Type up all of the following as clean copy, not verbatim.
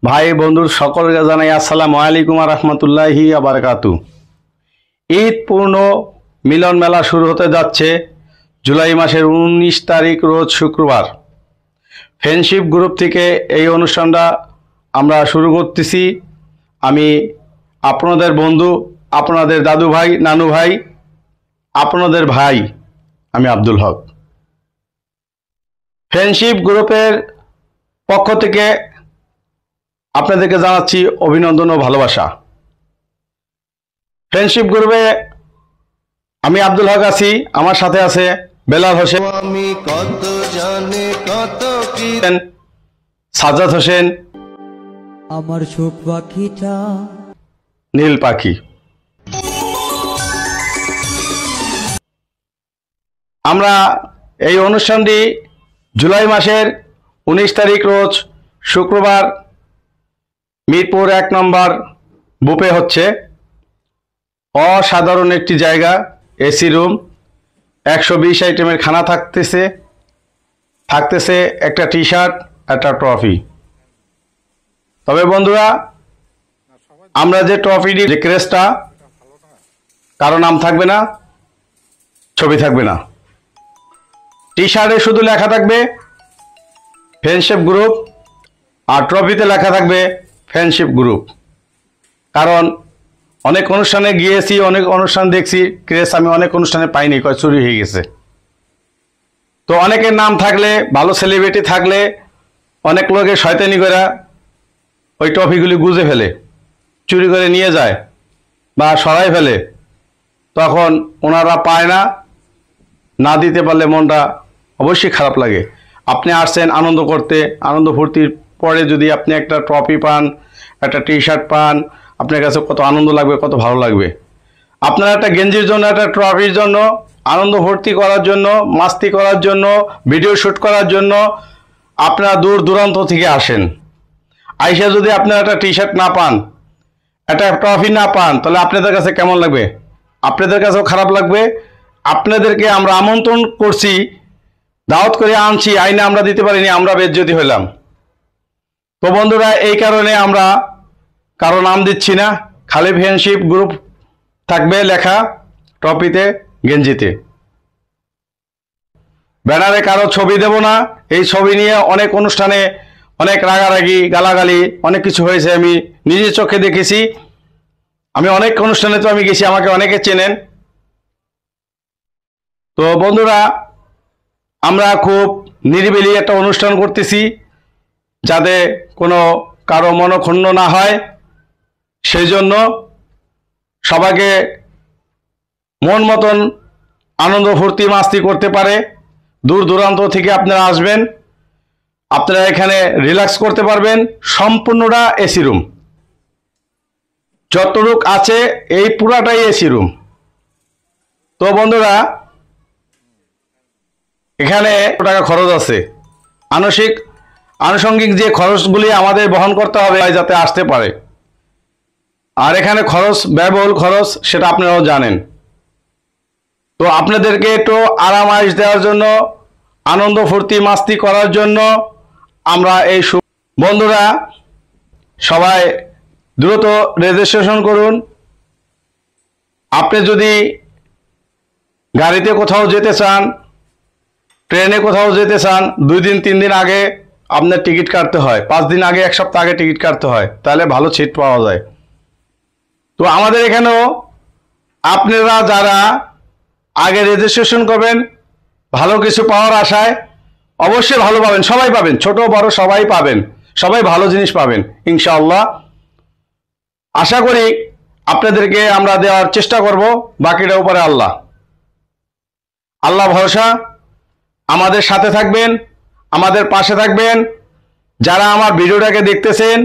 ভাই বন্ধুর সকলকে জানাই আসসালামু আলাইকুম ওয়া রাহমাতুল্লাহি ওয়া বারাকাতু। ঈদ পূর্ণ মিলন মেলা শুরু হতে যাচ্ছে জুলাই মাসের 19 তারিখ রোজ শুক্রবার। ফ্রেন্ডশিপ গ্রুপ থেকে এই অনুষ্ঠানটা আমরা শুরু করতেছি। আমি আপনাদের বন্ধু, আপনাদের দাদু ভাই, নানু ভাই, আপনাদের ভাই আমি আব্দুল হক। ফ্রেন্ডশিপ গ্রুপের পক্ষ থেকে আপনাদেরকে জানাচ্ছি অভিনন্দন ও ভালোবাসা। ফ্রেন্ডশিপ গ্রুপে আমি আব্দুল হক আছি, আমার সাথে আছে বেলাল হোসেন, আমি কত জানে কত কি সাজ্জাদ হোসেন, আমার সুখ পাখিটা নীল পাখি। আমরা এই অনুষ্ঠানটি জুলাই মাসের 19 তারিখ রোজ শুক্রবার মিরপুর 1 নম্বর বুপে হচ্ছে। অসাধারণ একটি জায়গা, এসি রুম, 120 আইটেমের খানা থাকতেছে একটা টি শার্ট, একটা ট্রফি। তবে বন্ধুরা, আমরা যে ট্রফিটি, যে ক্রেসটা, কারো নাম থাকবে না, ছবি থাকবে না। টি শার্টে শুধু লেখা থাকবে ফ্রেন্ডশিপ গ্রুপ, আর ট্রফিতে লেখা থাকবে ফ্রেন্ডশিপ গ্রুপ। কারণ অনেক অনুষ্ঠানে গিয়েছি, অনেক অনুষ্ঠান দেখছি, ক্রেস আমি অনেক অনুষ্ঠানে পাইনি, কয় চুরি হয়ে গেছে। তো অনেকের নাম থাকলে, ভালো সেলিব্রিটি থাকলে অনেক লোকে শয়তানি করে ওই ট্রফিগুলি গুজে ফেলে, চুরি করে নিয়ে যায় বা সরাই ফেলে। তখন ওনারা পায় না, না দিতে পারলে মনটা অবশ্যই খারাপ লাগে। আপনি আসছেন আনন্দ করতে, আনন্দ ফুর্তির পরে যদি আপনি একটা ট্রফি পান, একটা টি শার্ট পান, আপনার কাছে কত আনন্দ লাগবে, কত ভালো লাগবে। আপনার একটা গেঞ্জির জন্য, একটা ট্রফির জন্য, আনন্দ ফুর্তি করার জন্য, মাস্তি করার জন্য, ভিডিও শ্যুট করার জন্য আপনারা দূর দূরান্ত থেকে আসেন। আইসা যদি আপনারা একটা টি শার্ট না পান, একটা ট্রফি না পান, তাহলে আপনাদের কাছে কেমন লাগবে? আপনাদের কাছেও খারাপ লাগবে। আপনাদেরকে আমরা আমন্ত্রণ করছি, দাওয়াত করে আনছি, আইনে আমরা দিতে পারিনি, আমরা বেজ্জতি হইলাম। তো বন্ধুরা, এই কারণে আমরা কারো নাম দিচ্ছি না, খালি ফ্রেন্ডশিপ গ্রুপ থাকবে লেখা ট্রফিতে, গেঞ্জিতে। ব্যানারে কারো ছবি দেব না। এই ছবি নিয়ে অনেক অনুষ্ঠানে অনেক রাগারাগি, গালাগালি, অনেক কিছু হয়েছে, আমি নিজের চোখে দেখেছি। আমি অনেক অনুষ্ঠানে তো আমি গেছি, আমাকে অনেকে চেনেন। তো বন্ধুরা, আমরা খুব নিরিবিলি একটা অনুষ্ঠান করতেছি, যাতে কোনো কারো মনক্ষুণ্ণ না হয়, সেই জন্য সবাইকে মন মতন আনন্দ ফুর্তি মাস্তি করতে পারে। দূর দূরান্ত থেকে আপনারা আসবেন, আপনারা এখানে রিল্যাক্স করতে পারবেন। সম্পূর্ণটা এসি রুম, যতটুক আছে এই পুরাটাই এসি রুম। তো বন্ধুরা, এখানে টাকা খরচ আছে, আনুষঙ্গিক যে খরচগুলি আমাদের বহন করতে হবে যাতে আসতে পারে। আর এখানে খরচ, ব্যয়বহুল খরচ, সেটা আপনারাও জানেন। তো আপনাদেরকে একটু আরাম আয়েশ দেওয়ার জন্য, আনন্দ ফুর্তি মাস্তি করার জন্য আমরা এই বন্ধুরা সবাই দ্রুত রেজিস্ট্রেশন করুন। আপনি যদি গাড়িতে কোথাও যেতে চান, ট্রেনে কোথাও যেতে চান, 2 দিন 3 দিন আগে আপনার টিকিট কাটতে হয়, 5 দিন আগে, 1 সপ্তাহ আগে টিকিট কাটতে হয়, তাহলে ভালো সিট পাওয়া যায়। তো আমাদের এখানেও আপনারা যারা আগে রেজিস্ট্রেশন করবেন, ভালো কিছু পাওয়ার আশায়, অবশ্যই ভালো পাবেন, সবাই পাবেন, ছোট বড় সবাই পাবেন, সবাই ভালো জিনিস পাবেন ইনশাআল্লাহ। আশা করি আপনাদেরকে আমরা দেওয়ার চেষ্টা করব, বাকিটা উপরে আল্লাহ ভরসা। আমাদের সাথে থাকবেন, আমাদের পাশে থাকবেন। যারা আমার ভিডিওটাকে দেখতেছেন,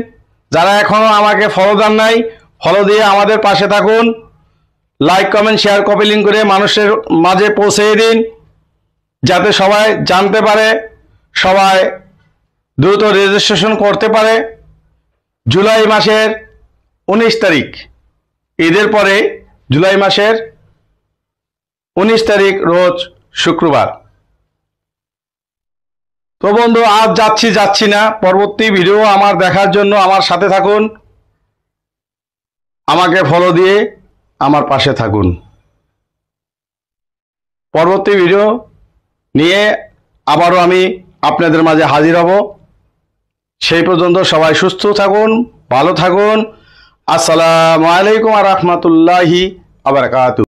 যারা এখনো আমাকে ফলো দেন নাই, ফলো দিয়ে আমাদের পাশে থাকুন। Like, comment, share, copy link করে মানুষের মাঝে পৌঁছে দিন, যাতে সবাই জানতে পারে, সবাই দ্রুত রেজিস্ট্রেশন করতে পারে। জুলাই মাসের 19 তারিখ, ঈদের পরে জুলাই মাসের 19 তারিখ রোজ শুক্রবার। তো বন্ধু আজ যাচ্ছি না, পরবর্তী ভিডিও আমার দেখার জন্য আমার সাথে থাকুন, আমাকে ফলো দিয়ে আমার পাশে থাকুন। পরবর্তী ভিডিও নিয়ে আবারও আমি আপনাদের মাঝে হাজির হব। সেই পর্যন্ত সবাই সুস্থ থাকুন, ভালো থাকুন। আসসালামু আলাইকুম ওয়া রাহমাতুল্লাহি ওয়া বারাকাতুহু।